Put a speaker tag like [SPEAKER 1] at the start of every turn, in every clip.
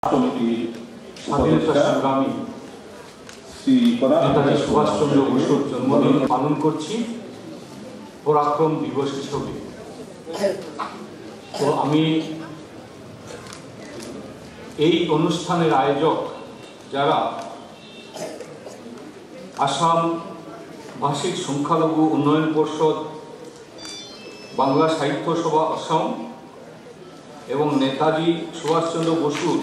[SPEAKER 1] স্বাধীনতা সংগ্রামী নেতাজি সুভাষচন্দ্র বসুর জন্মদিন পালন করছি পরাক্রম দিবস হিসেবে। তো আমি এই অনুষ্ঠানের আয়োজক যারা আসাম ভাষিক সংখ্যালঘু উন্নয়ন পর্ষদ, বাংলা সাহিত্য সভা আসাম এবং নেতাজি সুভাষচন্দ্র বসুর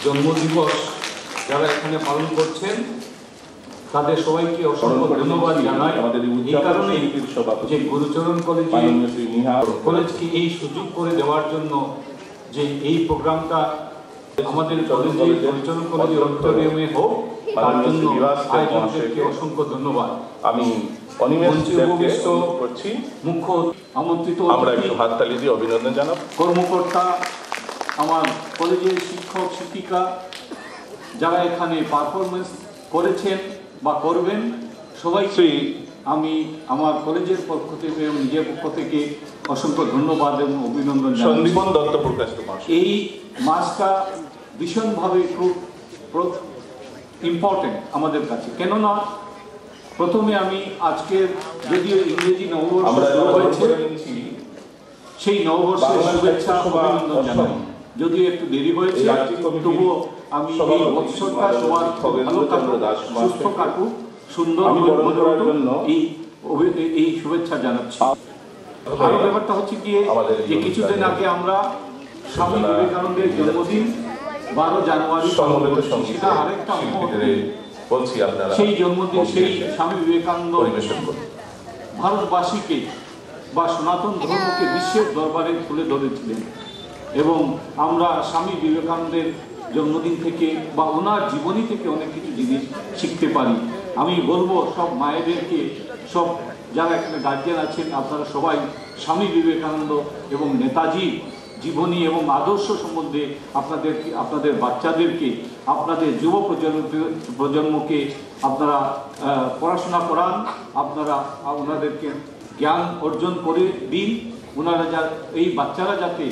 [SPEAKER 1] জন্মদিবস যারা এখানে পালন করছেন তাদের সবাইকে অসংখ্য ধন্যবাদ জানাই। এই কারণে যে গুরুচরণ কলেজকে এই সুযোগ করে দেওয়ার জন্য যে এই প্রোগ্রামটা আমাদের কলেজে গুরুচরণ কলেজের অডিটোরিয়ামে হোক তার জন্য আয়োজকদেরকে অসংখ্য ধন্যবাদ। আমি মুখ্য আমন্ত্রিত
[SPEAKER 2] অভিনন্দন জানাব
[SPEAKER 1] কর্মকর্তা, আমার কলেজের শিক্ষক শিক্ষিকা যারা এখানে পারফরমেন্স করেছেন বা করবেন সবাইকে আমি আমার কলেজের পক্ষ থেকে এবং নিজের পক্ষ থেকে অসংখ্য ধন্যবাদ এবং অভিনন্দন জানাই। এই মাসটা ভীষণভাবে খুব ইম্পর্টেন্ট আমাদের কাছে, কেননা প্রথমে আমি আজকের যদিও ইংরেজি নববর্ষ শুরু হয়েছে সেই নববর্ষের শুভেচ্ছা অভিনন্দন জানাই। যদিও একটু দেরি হয়েছে তবুও আমি এই বৎসরটা সবার ভালো কাটুক, সুস্থ কাটুক, সুন্দর এই শুভেচ্ছা জানাচ্ছি। আরো ব্যাপারটা হচ্ছে গিয়ে যে কিছুদিন আগে আমরা স্বামী বিবেকানন্দের জন্মদিন 12 জানুয়ারি সেটা আরেকটা সেই জন্মদিন সেই স্বামী বিবেকানন্দ ভারতবাসীকে বা সনাতন ধর্মকে বিশ্বের দরবারে তুলে ধরেছিলেন এবং আমরা স্বামী বিবেকানন্দের জন্মদিন থেকে বা ওনার জীবনী থেকে অনেক কিছু জিনিস শিখতে পারি। আমি বলবো সব মায়েদেরকে, সব যারা এখানে গার্জিয়ান আছেন, আপনারা সবাই স্বামী বিবেকানন্দ এবং নেতাজি জীবনী এবং আদর্শ সম্বন্ধে আপনাদের বাচ্চাদেরকে, আপনাদের যুব প্রজন্মকে আপনারা পড়াশোনা করান, আপনারা ওনাদেরকে জ্ঞান অর্জন করে দিন। ওনারা এই বাচ্চারা যাতে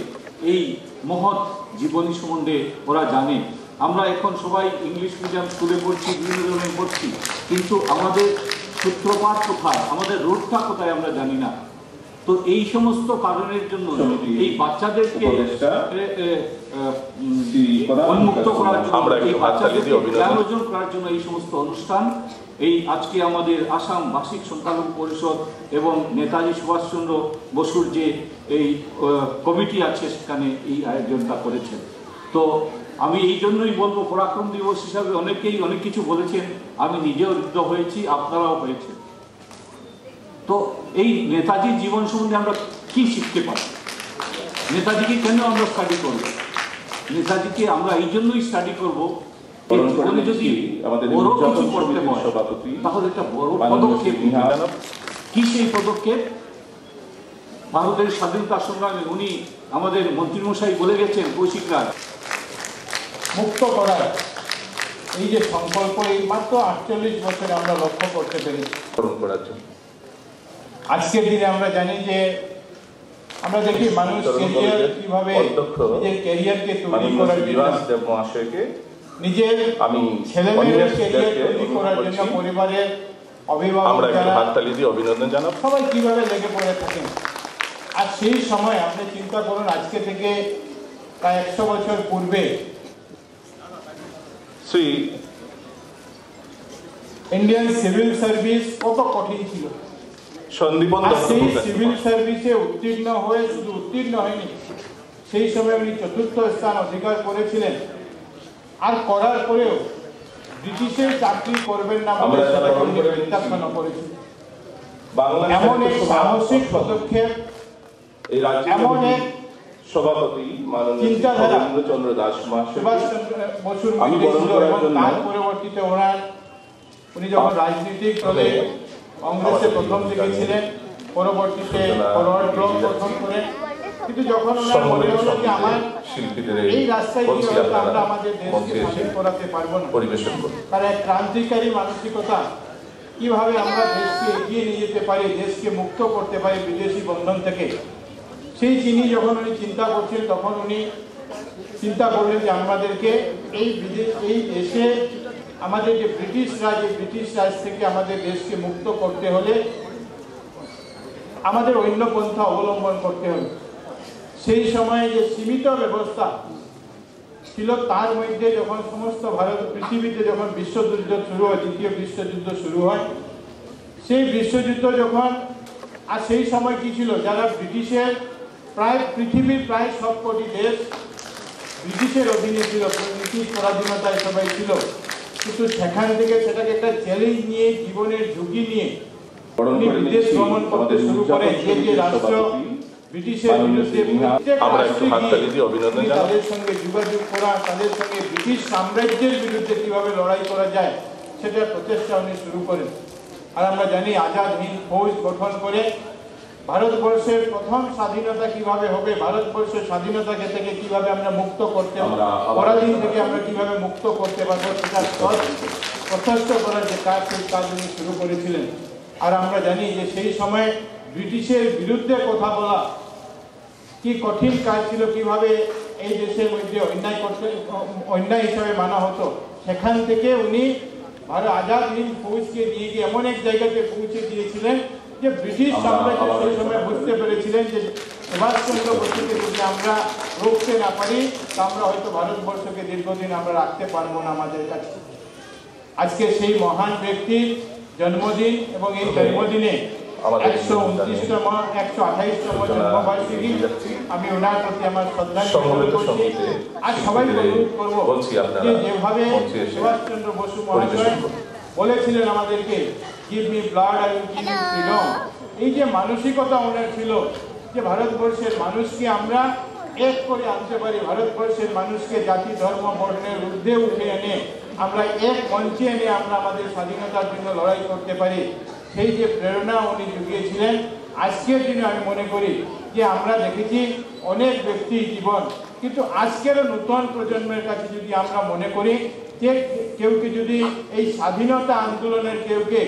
[SPEAKER 1] এই মহৎ জীবনী সম্বন্ধে ওরা জানে। আমরা এখন সবাই ইংলিশ মিডিয়াম স্কুলে পড়ছি, বিভিন্ন ধরনের পড়ছি, কিন্তু আমাদের সূত্রপাত কোথায়, আমাদের রুটটা কোথায় আমরা জানি না। তো এই সমস্ত কারণের জন্য এই বাচ্চাদেরকে উন্মুক্ত করার জন্য, এই বাচ্চাদেরকে জ্ঞান অর্জন করার জন্য এই সমস্ত অনুষ্ঠান, এই আজকে আমাদের আসাম ভাষিক সংখ্যালঘু পরিষদ এবং নেতাজি সুভাষচন্দ্র বসুর যে এই কমিটি আছে সেখানে এই আয়োজনটা করেছেন। তো আমি এই জন্যই বলবো, পরাক্রম দিবস হিসাবে অনেকেই অনেক কিছু বলেছেন, আমি নিজেও ঋদ্ধ হয়েছি, আপনারাও হয়েছেন। তো এই নেতাজির জীবন সম্বন্ধে আমরা কি শিখতে পারি, নেতাজিকে কেন আমরা স্টাডি করব? নেতাজিকে আমরা এই জন্যই স্টাডি করবো, জীবনে যদি বড় কিছু করতে হয় তাহলে একটা বড় পদক্ষেপ। কি সেই পদক্ষেপ? ভারতের স্বাধীনতা সংগ্রামে উনি আমাদের মন্ত্রীমশাই বলে গেছেন, কৌশিক রায়, মুক্ত করার এই যে সংকল্প, এই মাত্র 48 বছরে আমরা লক্ষ্য করতে পেরেছি। আজকের দিনে আমরা জানি যে আমরা দেখি মানুষ ক্যারিয়ার কিভাবে নিজের ক্যারিয়ারকে তৈরি করার জন্য, নিজের ছেলেমেয়ের ক্যারিয়ার তৈরি করার জন্য পরিবারের অভিভাবক
[SPEAKER 2] অভিনন্দন জানাব
[SPEAKER 1] সবাই কিভাবে লেগে পড়ে থাকেন। আর সেই সময় আপনি চিন্তা করুন, আজকে থেকে প্রায় 100 বছর পূর্বে ইন্ডিয়ান সিভিল সার্ভিস কত কঠিন ছিল। সেই সিভিল সার্ভিসে উত্তীর্ণ হয়ে শুধু উত্তীর্ণ হয়নি, সেই সময় উনি 4র্থ স্থান অধিকার করেছিলেন। আর করার পরেও ব্রিটিশের চাকরি করবেন না বলে সেটাকে উনি প্রত্যাখ্যান করেছিলেন। এমন এক সাহসিক পদক্ষেপ, এমন এক
[SPEAKER 2] সভাপতি
[SPEAKER 1] চিন্তাধারা
[SPEAKER 2] চন্দ্র দাস
[SPEAKER 1] সুভাষচন্দ্র বসুর তার পরবর্তীতে উনি যখন রাজনৈতিক দলে কংগ্রেসে প্রথম দিকে ছিলেন, পরবর্তীতে ফরওয়ার্ড ব্লক প্রথম করেন, কিন্তু যখন ওনার মনে হলো যে আমার এই রাস্তায় গিয়ে আমরা আমাদের দেশকে স্বাধীন করাতে পারবো না, তার এক ক্রান্তিকারী মানসিকতা, কিভাবে আমরা দেশকে এগিয়ে নিয়ে যেতে পারি, দেশকে মুক্ত করতে পারি বিদেশি বন্ধন থেকে, সেই তিনি যখন উনি চিন্তা করছেন তখন উনি
[SPEAKER 3] চিন্তা করলেন যে আমাদেরকে এই দেশে আমাদের যে ব্রিটিশ রাজ, এই ব্রিটিশ রাজ থেকে আমাদের দেশকে মুক্ত করতে হলে আমাদের অন্য পন্থা অবলম্বন করতে হবে। সেই সময়ে যে সীমিত ব্যবস্থা ছিল তার মধ্যে যখন সমস্ত পৃথিবীতে যখন বিশ্বযুদ্ধ শুরু হয়, দ্বিতীয় বিশ্বযুদ্ধ শুরু হয়, সেই বিশ্বযুদ্ধ যখন, আর সেই সময় কি ছিল, যারা ব্রিটিশের পৃথিবীর প্রায় সবকটি দেশ ব্রিটিশের অধীনে ছিল, ব্রিটিশ পরাধীনতায় সবাই ছিল, কিন্তু সেখান থেকে সেটাকে একটা চ্যালেঞ্জ নিয়ে, জীবনের ঝুঁকি নিয়ে উনি বিদেশ ভ্রমণ করতে শুরু করেন। যে রাষ্ট্র ব্রিটিশের বিরুদ্ধে তাদের সঙ্গে যোগাযোগ করা, তাদের সঙ্গে ব্রিটিশ সাম্রাজ্যের বিরুদ্ধে কিভাবে লড়াই করা যায় সেটার প্রচেষ্টা উনি শুরু করেন। আর আমরা জানি আজাদ হিন্দ ফৌজ গঠন করে ভারতবর্ষের প্রথম স্বাধীনতা কিভাবে হবে, ভারতবর্ষের স্বাধীনতাকে থেকে কিভাবে আমরা মুক্ত করতে, পরাধীন থেকে আমরা কিভাবে মুক্ত করতে পারবো সেটার প্রচেষ্ট করার যে কাজ, সেই কাজ উনি শুরু করেছিলেন। আর আমরা জানি যে সেই সময় ব্রিটিশের বিরুদ্ধে কথা বলা কি কঠিন কাজ ছিল, কিভাবে এই দেশের মধ্যে অন্যায় হিসাবে মানা হতো। সেখান থেকে উনি আজাদ হিন্দ ফৌজকে নিয়ে গিয়ে এমন এক জায়গাতে পৌঁছে দিয়েছিলেন যে ব্রিটিশ সাম্রাজ্য সেই সময় বুঝতে পেরেছিলেন যে সুভাষচন্দ্র বসুকে যদি আমরা রুখতে না পারি তা আমরা হয়তো ভারতবর্ষকে দীর্ঘদিন আমরা রাখতে পারবো না আমাদের কাছে। আজকে সেই মহান ব্যক্তির জন্মদিন এবং এই জন্মদিনে 129তম 128তম জন্মবার্ষিকী, আমি ওনার প্রতি আমার শ্রদ্ধা নিবেদন করছি। আর সবাই অনুরোধ করবো যে যেভাবে সুভাষচন্দ্র বসু মহাশয় বলেছিলেন আমাদেরকে, give me blood I will give you freedom, এই যে মানসিকতা ওনার ছিল যে ভারতবর্ষের মানুষকে আমরা এক করে আনতে পারি, ভারতবর্ষের মানুষকে জাতি ধর্ম বর্ণের ঊর্ধ্বে উঠে এনে আমরা এক মঞ্চে এনে আমরা আমাদের স্বাধীনতার জন্য লড়াই করতে পারি, সেই যে প্রেরণা উনি জুগিয়েছিলেন। আজকের দিনে আমি মনে করি যে আমরা দেখেছি অনেক ব্যক্তি জীবন, কিন্তু আজকের নতুন প্রজন্মের কাছে যদি আমরা মনে করি যে কেউকে যদি এই স্বাধীনতা আন্দোলনের কেউকে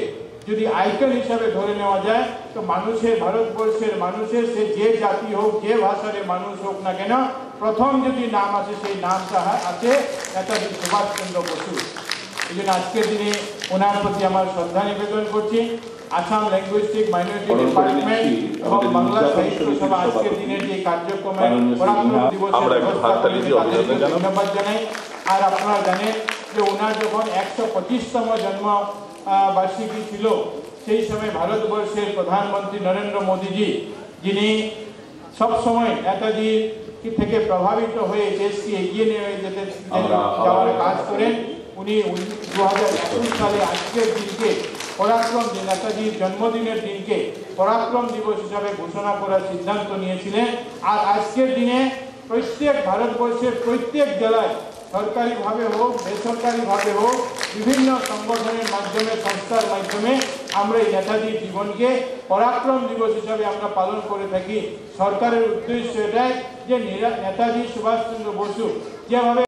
[SPEAKER 3] যদি আইকন হিসাবে ধরে নেওয়া যায়, তো মানুষের, ভারতবর্ষের মানুষের, সে যে জাতি হোক, যে ভাষার মানুষ হোক না কেন, প্রথম যদি নাম আসে সেই নামটা আছে নেতাজি সুভাষচন্দ্র বসু। এই জন্য আজকের দিনে ওনার প্রতি আমার শ্রদ্ধা নিবেদন করছি। আসাম ল্যাঙ্গুইস্টিক মাইনরিটি ডিপার্টমেন্ট এবং বাংলা সাহিত্য সভা আজকের দিনের যে কার্যক্রমে পরাক্রম দিবসের ব্যবস্থা করেছে তাদেরকে ধন্যবাদ জানাই। আর আপনারা জানেন যে ওনার যখন 125তম জন্ম বার্ষিকী ছিল, সেই সময় ভারতবর্ষের প্রধানমন্ত্রী নরেন্দ্র মোদীজি, যিনি সবসময় নেতাজি থেকে প্রভাবিত হয়ে দেশকে এগিয়ে নিয়ে যেতে যাওয়ার কাজ করেন, উনি 2021 সালে আজকের দিনকে পরাক্রম দিন, নেতাজির জন্মদিনের দিনকে পরাক্রম দিবস হিসাবে ঘোষণা করার সিদ্ধান্ত নিয়েছিলেন। আর আজকের দিনে প্রত্যেক ভারতবর্ষের প্রত্যেক জেলায় সরকারিভাবে হোক, বেসরকারিভাবে হোক, বিভিন্ন সংগঠনের মাধ্যমে, সংস্থার মাধ্যমে আমরা এই নেতাজির জীবনকে পরাক্রম দিবস হিসাবে আমরা পালন করে থাকি। সরকারের উদ্দেশ্য এটাই যে নেতাজি সুভাষচন্দ্র বসু যেভাবে